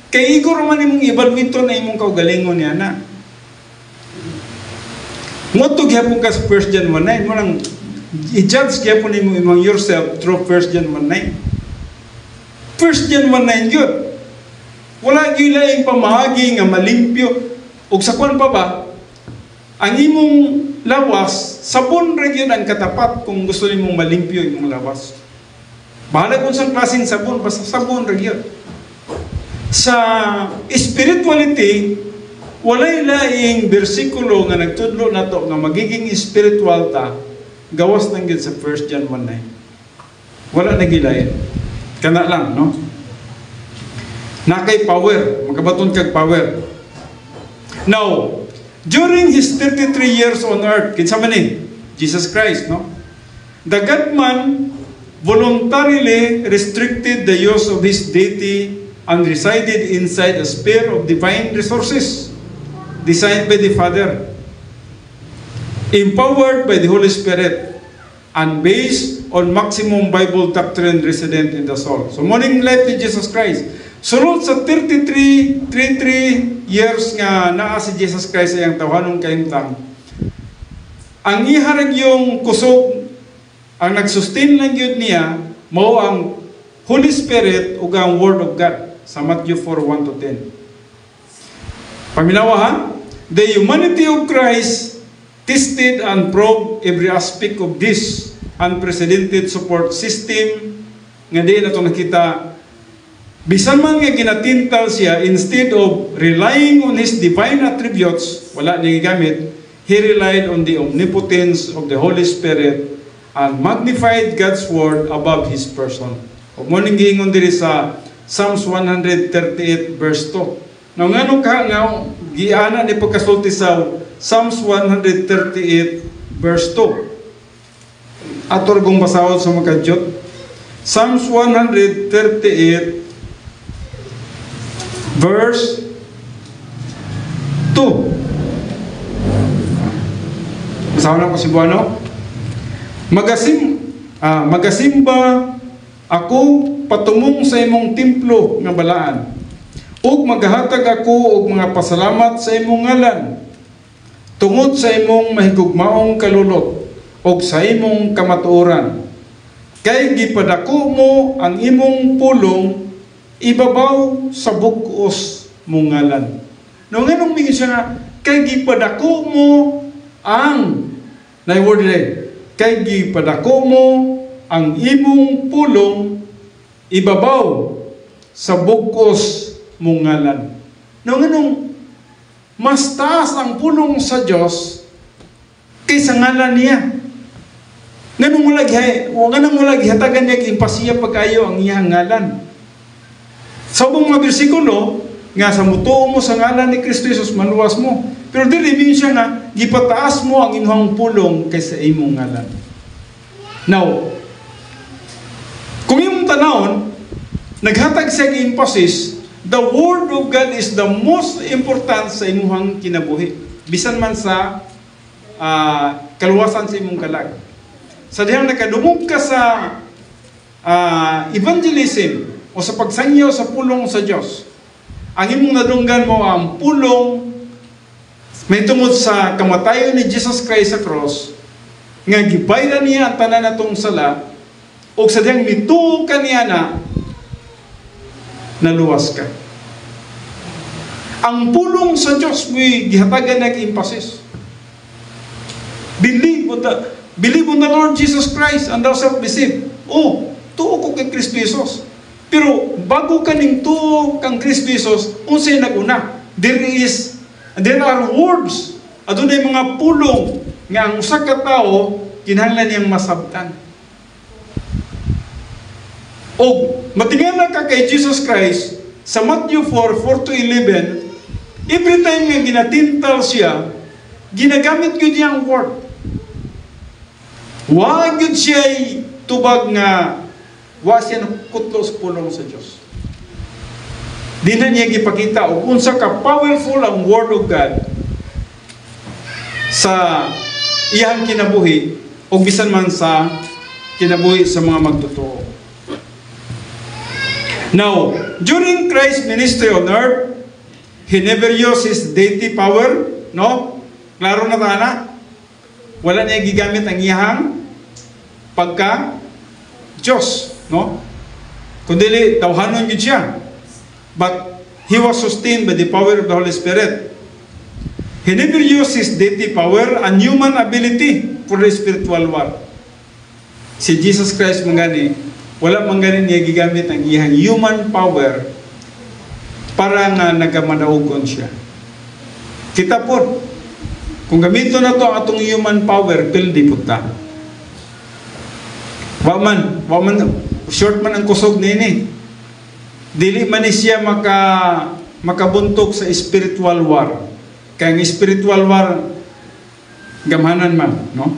Kaya igor man imong ibalwito na imong kaugalingon niya na. Ngotog yapon ka sa 1 John 1:9, mo lang i-judge yapon imong yourself through 1 John 1:9. 1 John 1:9 yun. Wala gilaing pamahagi nga malimpyo. O sa kwan pa ba, ang imong lawas, sabon rin yun ang katapat kung gusto nimong malimpyo imong lawas. Bahala kung saan klaseng sabon, basta sabon rin yun. Sa spirituality, walay laing bersikulo nga nagtudlo na to nga magiging spiritual ta, gawas nang gid sa 1 John 1:9. Wala na gilain. Kana lang, no? Nakay power, magabaton kag power. Now, during His 33 years on earth, kinsa man Jesus Christ, no? The God man voluntarily restricted the use of His deity and resided inside a sphere of divine resources designed by the Father. empowered by the Holy Spirit, and based on maximum Bible doctrine resident in the soul. So, morning life ni Jesus Christ. Sunod sa 33 years nga naa si Jesus Christ sa iyang tawhanong kaimtang, ang iharag yung kusog, ang nagsustain lang yun niya, mao ang Holy Spirit ug ang Word of God sa Matthew 4:1-10. Paminawa ha? The humanity of Christ tested and probed every aspect of this unprecedented support system nga di na ito nakita. Bisan man nga ginatintal siya, instead of relying on His divine attributes, wala niya gigamit, He relied on the omnipotence of the Holy Spirit and magnified God's Word above His person. O mo ning giingon diri sa Psalms 138 verse 2. Now ngano ka nga giana ni pagkasulti sa Psalms 138 verse 2. Ator gong basahon sa mga kadyot. Psalms 138 verse 2. Basahon ako si Buano. Magasimba ako patumong sa imong templo nga balaan, ug maghatag ako og mga pasalamat sa imong ngalan, tungod sa imong mahigugmaong kalulot ug sa imong kamatuoran. Kay gipadako mo ang imong pulong ibabaw sa bug-os mong ngalan. No nganong mingon siya nga kay gipadako mo ang word kay gipadako mo ang imong pulong ibabaw sa bug-os mong ngalan. No nganong mas taas ang pulong sa Dios kaysa ngalan niya. Nganong wala gihatagan niya impasiya pagkayo ang iyang ngalan. Sa ubang mga bersikulo nga sa mutuo mo sa ngalan ni Kristo Jesus maluwas mo. Pero dili min siya nga gipataas mo ang imong pulong kaysa imong ngalan. Now, kung imong tanawon, naghatag siya ng emphasis, the Word of God is the most important sa imong kinabuhi. Bisan man sa kaluwasan sa imong kalag. Sa dihang nakadumog ka sa evangelism o sa pagsangyaw sa pulong sa Diyos, ang imong nadunggan mo ang pulong may tungod sa kamatayon ni Jesus Christ sa cross, nga gibayran niya ang tanan natong sala, o sa diyang mituo ka niya naluwas ka. Ang pulong sa Diyos mo'y gihatagan nag-emphasis. Believe on the Lord Jesus Christ and thou shalt be saved. Oh, tuo ko kay Kristo Jesus. Pero bago ka ning tuo kang Kristo Jesus, unsay naguna? There are words. Adunay mga pulong nga ang usa ka tawo kinahanglan niyang masabtan. O matingala ka kay Jesus Christ sa Matthew 4:4-11, every time nga ginatintal siya, ginagamit yun niyang word. Wag yun siya tubag nga wa siya kutlo sa pulong sa Diyos. Di na niya gipakita o unsa ka powerful ang Word of God sa iyang kinabuhi o bisan man sa kinabuhi sa mga magtotoo. Now, during Christ's ministry on earth, He never used His deity power, no? Klaro na tana? Wala niya gigamit ang iyang pagka-Diyos, no? Kundi tawhanon yun siya. But He was sustained by the power of the Holy Spirit. He never used His deity power and human ability for the spiritual war. Si Jesus Christ mangani, wala mangani niya gigamit ang iyang human power para nga nagamadaugon siya. Kita po, kung gamito na to ang atong human power, pildi po ta. Waman, short man ang kusog nini. Dili man siya makabuntog sa spiritual war. Kaya ang spiritual war, gamhanan man, no?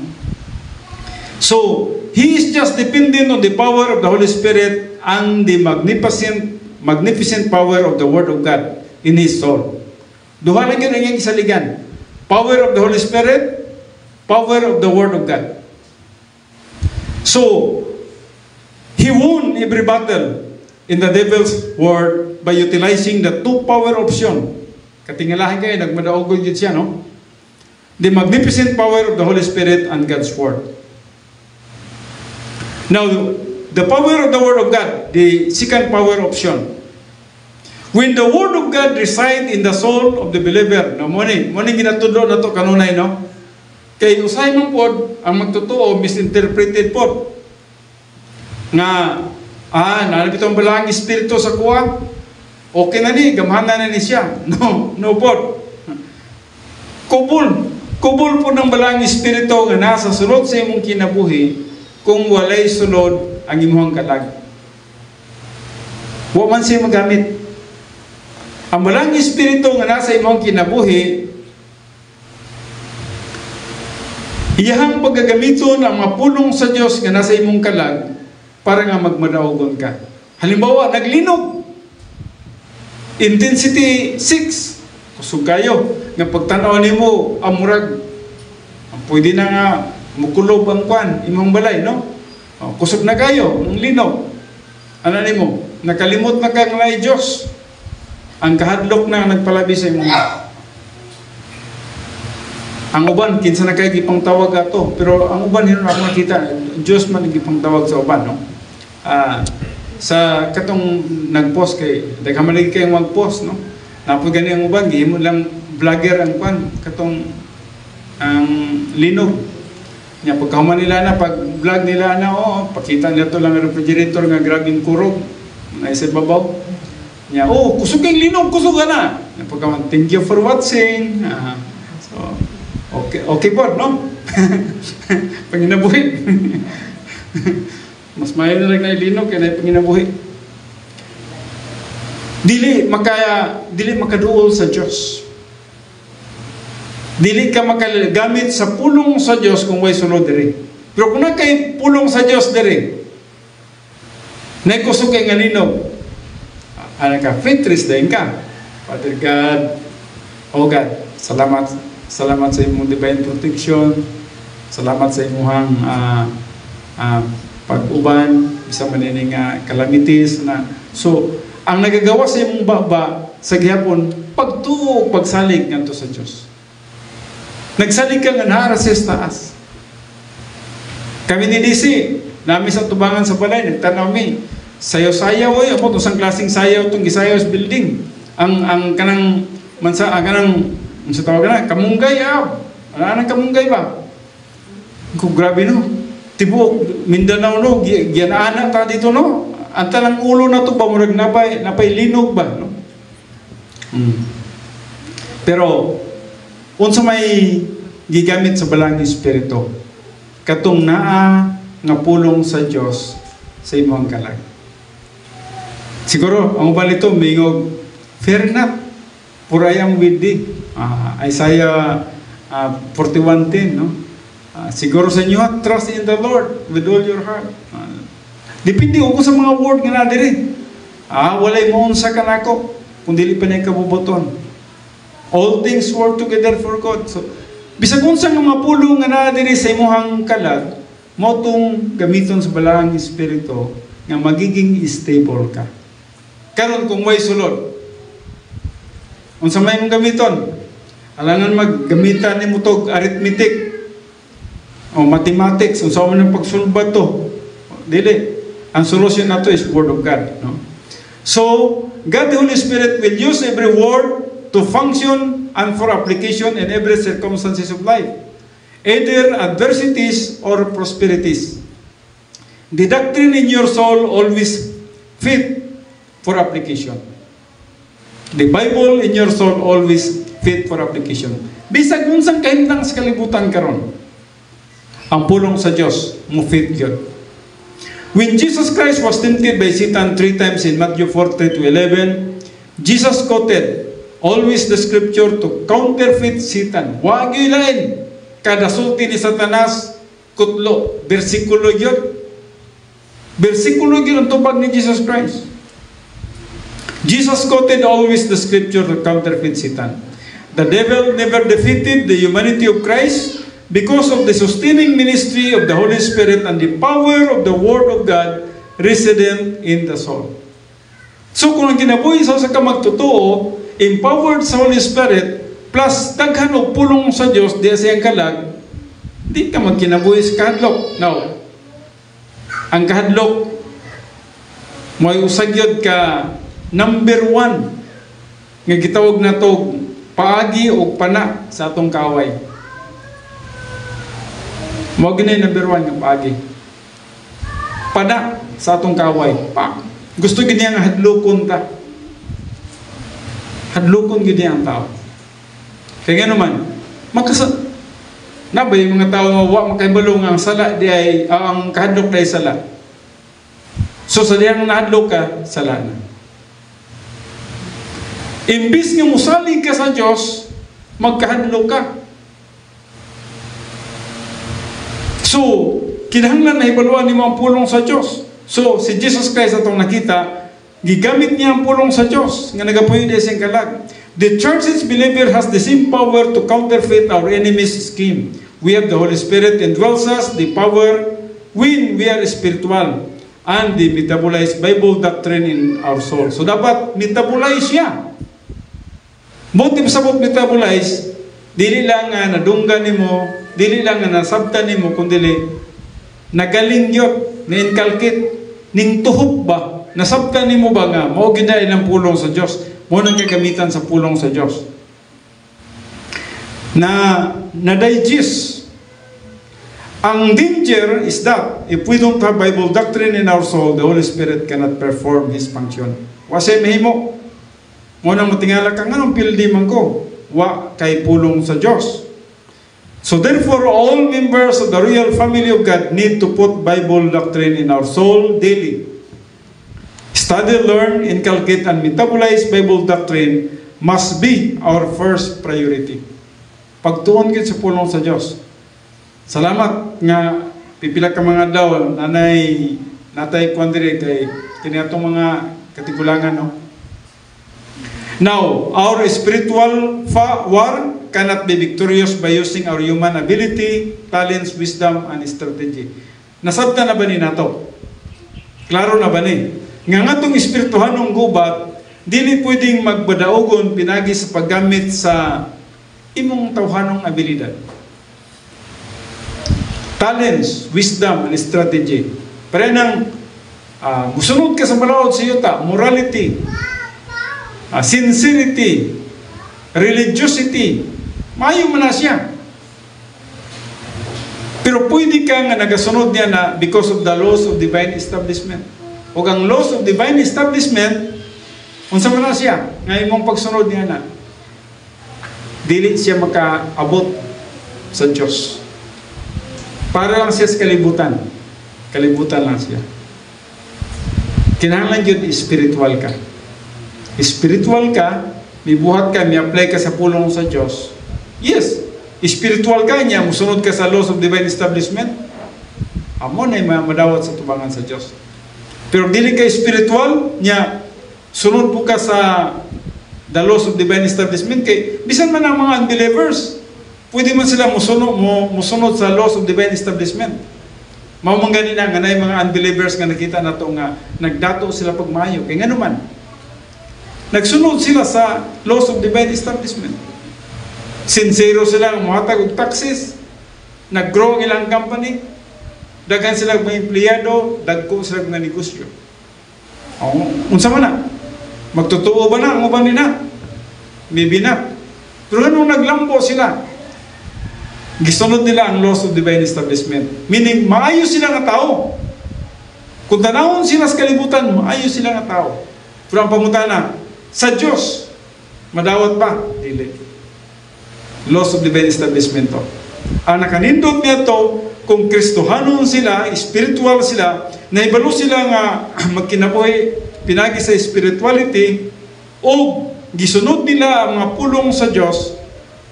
So, he is just dependent on the power of the Holy Spirit and the magnificent power of the Word of God in his soul. Duha lang yun ang iyang isaligan. Power of the Holy Spirit, power of the Word of God. So, he won every battle in the devil's word by utilizing the two power option. Katingalahan kayo, nagmadaogod yun siya, no? The magnificent power of the Holy Spirit and God's Word. Now, the power of the Word of God, the second power option. When the Word of God resides in the soul of the believer, no, morning ginatudo na to kanunay, no? Kay usay mong pod, ang magtotoo, misinterpreted pod. Nga, nalabitong balang espiritu sa kuha, okay na ni, gamhanan na ni siya. No pod. Kubol po ng balang espiritu nga nasa sulod sa imong kinabuhi kung walay sulod ang imong kalag. Wa man siya magamit. Ang balang espiritu nga nasa imong kinabuhi, iyahang paggagamiton ang mapulong sa Diyos nga nasa imong kalag para nga magmadaugon ka. Halimbawa, naglinog. Intensity 6. Kusog kayo. Nga pagtanaw nimo amurag. Pwede na nga mukulob ang kwan, imong balay, no? Kusog na kayo, ang linog. Ano nimo? Nakalimot na kang lay Diyos. Ang kahadlok na nagpalabi sa imong. Ang uban, kinsa na kayo gipang tawag ato. Pero ang uban, yun ako nakita, Diyos man gipang tawag sa uban, no? Sa katong nag-post kay, nagkamalig kayong mag-post, no? Napag gani ang uban, gihimo lang vlogger ang kwan, katong ang linog. Nya pagkahuman nila na, pag vlog nila na, pakita nila to lang ang refrigerator nga grabing kurog, na isa babaw. Nya, kusog kayong linog, kusog ka na. Pagkahuman, thank you for watching. So, okay po, no? Panginabuhi. Mas mayo na lang na ilinog kaya na panginabuhi. Dili makaduol sa Diyos. Dili ka makagamit sa pulong sa Diyos kung way sulod diri. Pero kung nakay pulong sa Diyos diri, naikusog kay nga linog, ka, fitris din ka. Father God, oh God, salamat sa imong divine protection. Salamat sa imong pag-uban sa manining calamities na. So, ang nagagawa sa imong baba sa gihapon, pagtuog, pagsalig ngadto sa Dios. Nagsalig ka nga nara sa taas. Kami ni DC, nami sa tubangan sa balay, nagtanaw mi. Sayaw-sayaw amo to sang klaseng sayaw tong gisayaw sa building. Ang kanang mansa ang kanang sa tawag na, kamunggay Wala nang kamunggay ba? Kung grabe no. Tibuok, Mindanao no, gianaanak ta dito no. Ang talang ulo na to ba, murag napay linog ba? No? Pero, unsa may gigamit sa balang espiritu, katong naa nga pulong sa Dios sa imong kalag. Siguro, ang balito, mingog, fair enough. Purayang with thee. Isaiah 41:10, no? Siguro sa inyo, trust in the Lord with all your heart. Depende ko sa mga word nga na diri. Walay mo unsa ka nako kung dili pa niya kabubuton. All things work together for good. So, bisag unsa nga mapulong nga na diri sa imong kalag, mo tong gamiton sa balang espiritu nga magiging stable ka. Karon kung way sulod, unsa may mong gamiton? Alangan maggamitan ni mo tog arithmetic o mathematics, unsa man ang pagsulbad to? Dili. Ang solution na to is Word of God. No? So, God the Holy Spirit will use every word to function and for application in every circumstances of life, either adversities or prosperities. The doctrine in your soul always fit for application. The Bible in your soul always fit for application. Bisag unsang kahimtang sa kalibutan karon, ang pulong sa Dios mo fit gyud. When Jesus Christ was tempted by Satan 3 times in Matthew 4:3-11, Jesus quoted always the scripture to counterfeit Satan. Wa gyud lain kada sulti ni Satanas kutlo, bersikulo gyud. Bersikulo gyud ang tubag ni Jesus Christ. Jesus quoted always the scripture to counterfeit Satan. The devil never defeated the humanity of Christ, because of the sustaining ministry of the Holy Spirit and the power of the Word of God resident in the soul. So kung ang kinabuhi sa ka magtotoo, empowered sa Holy Spirit, plus daghan og pulong sa Dios diya siyang kalag, di ka magkinabuhi sa kahadlok. Now, ang kahadlok mo'y usagyod ka number 1 nga gitawag na to paagi o pana sa atong kaaway. Mo gini number 1 nga paagi. Pana sa atong kaaway. Gusto gini nga hadlokon ta. Hadlokon gini ang tao. Kaya nga naman, nabay mga tao nga wa makahibalo nga ang sala di ay ang kahadlok di ay sala. So sa diyang nahadlok ka, sala na. Imbis nga musalig ka sa Diyos, magkahadlok ka. So, kinahanglan na ibaluan ni mo ang pulong sa Diyos. So, si Jesus Christ atong nakita, gigamit niya ang pulong sa Diyos nga nagapuyo di siyang kalag. The church's believer has the same power to counterfeit our enemy's scheme. We have the Holy Spirit indwells us, the power when we are spiritual, and the metabolized Bible doctrine in our soul. So, dapat metabolize siya. Motive sa metabolize, dili lang nga nadunggan nimo, dili lang nga nasabtan nimo, kundi nagaling yun, na-inculcate, ning tuhog ba, nasabtan nimo ba nga, mao ginay ng pulong sa Diyos, mo nang kagamitan sa pulong sa Diyos. Na-digest. Ang danger is that, if we don't have Bible doctrine in our soul, the Holy Spirit cannot perform His function. Wasay mahimo, mo nang matingala ka, anong pildi man ko? Wa kay pulong sa Diyos. So therefore, all members of the royal family of God need to put Bible doctrine in our soul daily. Study, learn, inculcate, and metabolize Bible doctrine must be our first priority. Pagtuon gid sa pulong sa Diyos. Salamat nga pipila ka mga daw natay kwandire kay kini atong mga katigulangan, no? Now, our spiritual war cannot be victorious by using our human ability, talents, wisdom, and strategy. Nasabta na ba ni nato? Klaro na ba ni? Nga nga itong espirituhanong gubat, dili pwedeng magbadaogon pinagi sa paggamit sa imong tawhanong abilidad. Talents, wisdom, and strategy. Pero nang musunod ka sa balaod sa yuta, morality, sincerity, religiosity, maayo man na siya. Pero pwede ka nga nagasunod niya na because of the laws of divine establishment. O ang laws of divine establishment, unsa man na siya, nga imong pagsunod niya na, dili siya makaabot sa Diyos. Para lang siya sa kalibutan. Kalibutan lang siya. Kinahanglan yun, spiritual ka. Spiritual ka, may buhat ka, may apply ka sa pulong sa Diyos. Yes, spiritual ka niya, musunod ka sa laws of divine establishment, amo na yung madawat sa tubangan sa Diyos. Pero dili ka spiritual niya, sunod po ka sa the laws of divine establishment, kay bisan man ang mga unbelievers, pwede man sila musunod sa laws of divine establishment. Maumangganin na nga na yung mga unbelievers nga nakita na ito nga nagdato sila pagmayo. Kaya nga naman, nagsunod sila sa laws of divine establishment. Sincero sila ang muhatag og taxes, nag-grow ang ilang company, daghan sila mga empleyado, dagko sila mga negosyo. Unsa man na? Magtotoo ba na ang uban nila? Maybe not. Pero anong naglambo sila? Gisunod nila ang laws of divine establishment. Meaning, maayos sila nga tao. Kung tanawon sila sa kalibutan, maayos sila nga tao. Pero ang pamutana, sa Diyos, madawat pa? Dili. Laws of divine establishment to. Ang nakanindot niya to, kung Kristohanon sila, spiritual sila, naibalo sila nga magkinabuhi, pinagi sa spirituality, o gisunod nila ang mga pulong sa Diyos,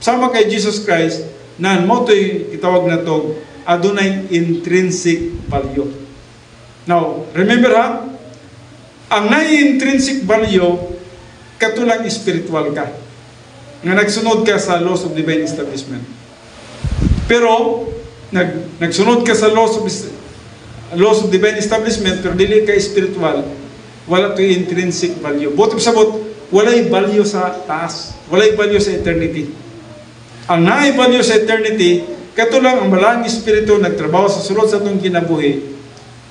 sama kay Jesus Christ, na moto'y itawag na to, adunay intrinsic value. Now, remember ha, ang na-intrinsic value, katulang spiritual ka. Nga nagsunod ka sa laws of divine establishment. Pero nagsunod ka sa laws of divine establishment, pero dili ka spiritual, wala to intrinsic value. Buti sabot, walay value sa taas, walay value sa eternity. Ang naay value sa eternity, kato lang ang malang espiritu nagtrabaho sa sulod sa itong kinabuhi,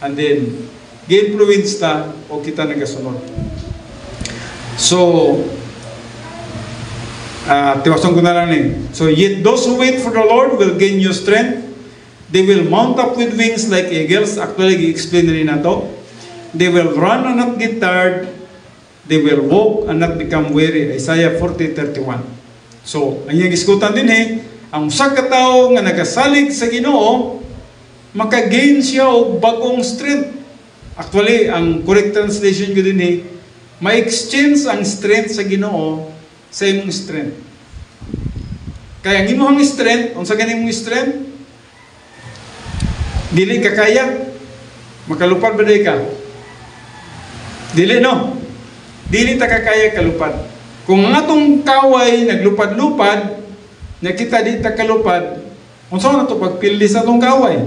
and then gi-influence ta o kita nagasunod. So tiwason ko na lang eh. So, yet those who wait for the Lord will gain new strength. They will mount up with wings like eagles. Actually, i-explain rin na to. They will run and not get tired. They will walk and not become weary. Isaiah 40:31. So, ang iyang iskutan din ang usa ka tawo nga nagasalig sa Ginoo, maka-gain siya og bagong strength. Actually, ang correct translation ko din ma-exchange ang strength sa Ginoo sa imong strength. Kaya ang imong strength, unsa ganing imong strength? Dili ka kaya makalupad ba day ka? Dili no. Dili ta kakaya kalupad. Kung ang atong kaway naglupad-lupad, nakita di ta kalupad, unsa na to pagpildi sa atong kaway?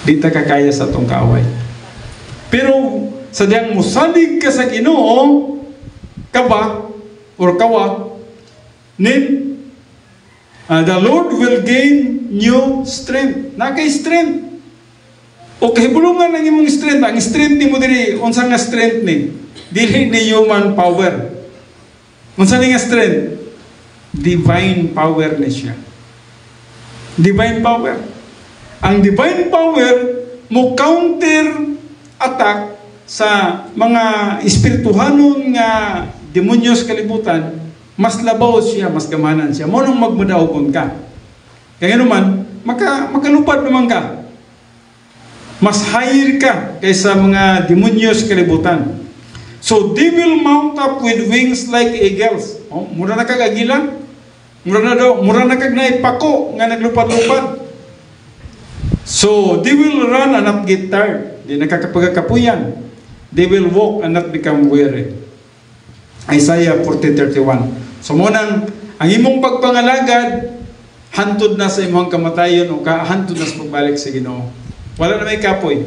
Di ta kakaya sa atong kaway. Pero sadyang musalig ka sa Ginoo, kaba or kawa, then the Lord will gain new strength. Naka-strength. O kahibulungan ng imong strength. Ang strength ni mo diri, unsa nga strength ni? Dili ni human power. Unsa nga strength? Divine power ni siya. Divine power. Ang divine power mo counter attack sa mga espirituhanon nga demonyos kalibutan, mas labaw siya, mas gamanan siya. Mo nang magmadaogon ka. Kaya naman, makalupad naman ka. Mas higher ka kaysa mga demonyos kalibutan. So, they will mount up with wings like eagles. Oh, mura na kag agila. Mura na kag naipako nga naglupad-lupad. So, they will run and not get tired. Di nakakapagakapuyan. They will walk and not become weary. Isaiah 40:31. So munang ang imong pagpangalagad hantod na sa imong kamatayon o hantod na sa pagbalik sa Ginoo. Wala na may kapoy.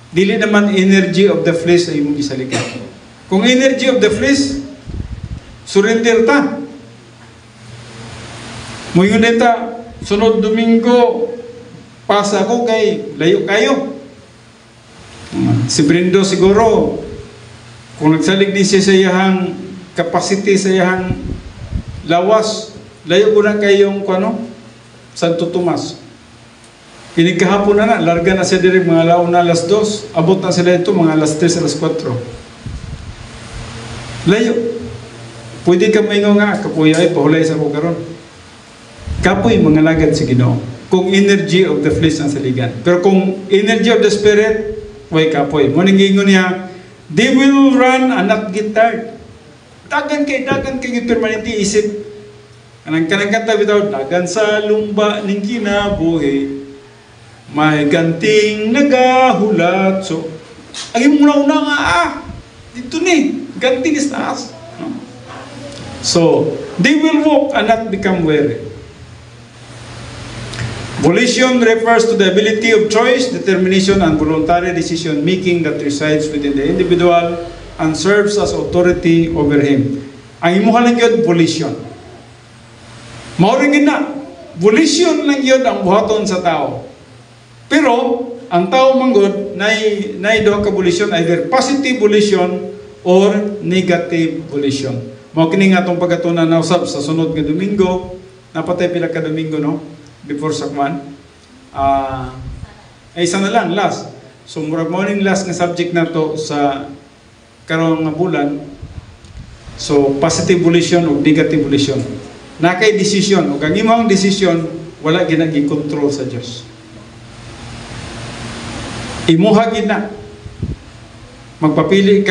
Dili naman energy of the flesh ay imong gisaligan. Kung energy of the flesh, surrender ta. Moingon ta sunod Domingo pasa ko kay layo kayo. Si Brindo siguro, kung nagsalig din siya sa iyahang capacity, sa iyahang lawas, layo ko na kayong Santo Tomas. Pinigkahapon na larga na siya direk mga laon na alas 2, abot na sila ito mga alas 3, alas 4. Layo. Pwede ka maingo nga, kapoy ay pahulay sa kukaron. Kapoy mga lagad sa Ginoo. Kung energy of the flesh ang saligan. Pero kung energy of the spirit, way kapoy. Moningingon niya, they will run and not get tired. Dagan kay permanente isip. Anang kanang-kanta bitaw, dagan sa lumba ning kinabuhi, may ganting nagahulat. So, ang imong una nga, dito ni, ganting is taas. So, they will walk and not become weary. Volition refers to the ability of choice, determination, and voluntary decision-making that resides within the individual and serves as authority over him. Ang imuha lang yun, volition. Mauringin na, volition lang yun ang buhaton sa tao. Pero, ang tao manggod, na doon ka volition, either positive volition or negative volition. Mao kini nga itong pagkatunan na usap sa sunod nga Domingo, napatay pila ka Domingo, no? Before Sakman. Isa na lang, last. So, murag morning last nga subject na to sa karong nga bulan. So, positive volition o negative volition. Nakay decision o kang imong decision, wala ginagi-control sa Diyos. Imuha gina. Magpabilin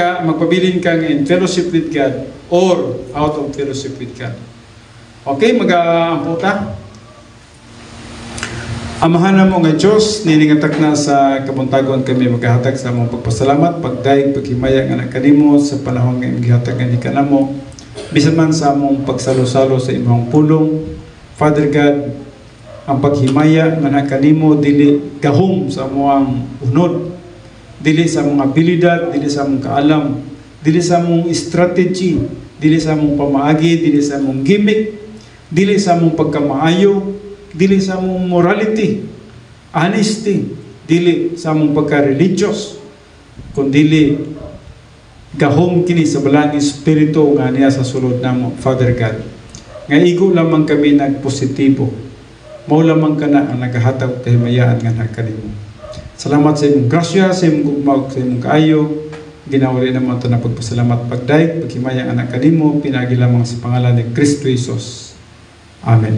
ka in fellowship with God or out of fellowship with God. Okay, mag-aamputa. Amahan na mo nga Diyos, niningatak na sa kabuntagon kami magkahatag sa mong pagpasalamat, pagdaig, paghimaya nga nakanimo sa panahon nga magihatag nga ni kanamo, bisan man sa mong pagsalo-salo sa imong pulong, Father God, ang paghimaya nga na kanimo dili gahom sa amuang unod, dili sa mong abilidad, dili sa mong kaalam, dili sa mong strategy, dili sa mong pamaagi, dili sa mong gimmick, dili sa mong pagkamaayo, dili sa mong morality, honesty, dili sa mong pagka-religious, kundi gahom kini sa balang espiritu nga niya sa sulod namo, Father God. Nga igo lamang kami nagpositibo, mao lamang ka na ang naghahatag kahimayaan nga nakanimo. Salamat sa imong grasya, sa imong gugma, sa imong kaayo. Ginawali naman ito na pagpasalamat pagdayeg, paghimaya ang nakanimo, pinagi lamang sa pangalan ni Kristo Jesus. Amen.